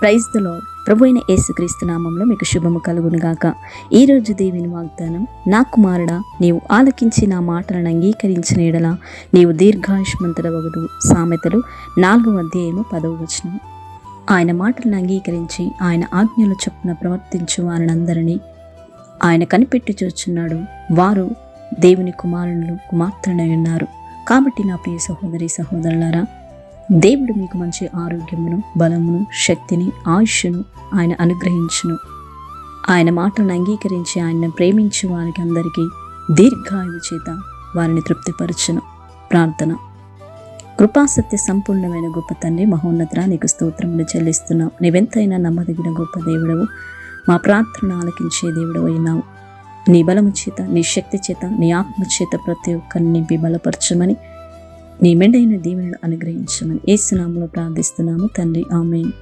Praise the lord. ప్రభు అయిన యేసుక్రీస్తు నామంలో మీకు శుభము కలుగును గాక. ఈరోజు దేవుని వాగ్దానం, నా కుమారుడా, నీవు ఆలకించి నా మాటలను అంగీకరించిన ఎడల నీవు దీర్ఘాయుష్మంతుడవగుదు. సామెతలు 4:10. ఆయన మాటలను అంగీకరించి ఆయన ఆజ్ఞలు చొప్పున ప్రవర్తించు వారినందరినీ ఆయన కనిపెట్టి చూచున్నాడు. వారు దేవుని కుమారులు కుమార్తెలై ఉన్నారు. కాబట్టి నా ప్రియ సహోదరి సహోదరులారా, దేవుడు మీకు మంచి ఆరోగ్యమును, బలమును, శక్తిని, ఆయుష్ను ఆయన అనుగ్రహించును. ఆయన మాటలను అంగీకరించి ఆయన ప్రేమించు వారికి అందరికీ దీర్ఘాయువు చేత వారిని తృప్తిపరచును. ప్రార్థన. కృపాసత్య సంపూర్ణమైన గొప్ప తండ్రి, మహోన్నతుడా, నీకు స్తోత్రములు చెల్లిస్తున్నావు. నీవెంతైనా నమ్మదగిన గొప్ప దేవుడవు, మా ప్రార్థన ఆలకించే దేవుడవు అయినావు. నీ బలము చేత, నీ శక్తి చేత, నీ ఆత్మ చేత ప్రతి ఒక్కరిని నింపి బలపరచమని, నీ మెండైన దీవెనలు అనుగ్రహించమని యేసు నామములో ప్రార్థిస్తున్నాము తండ్రి. ఆమేన్.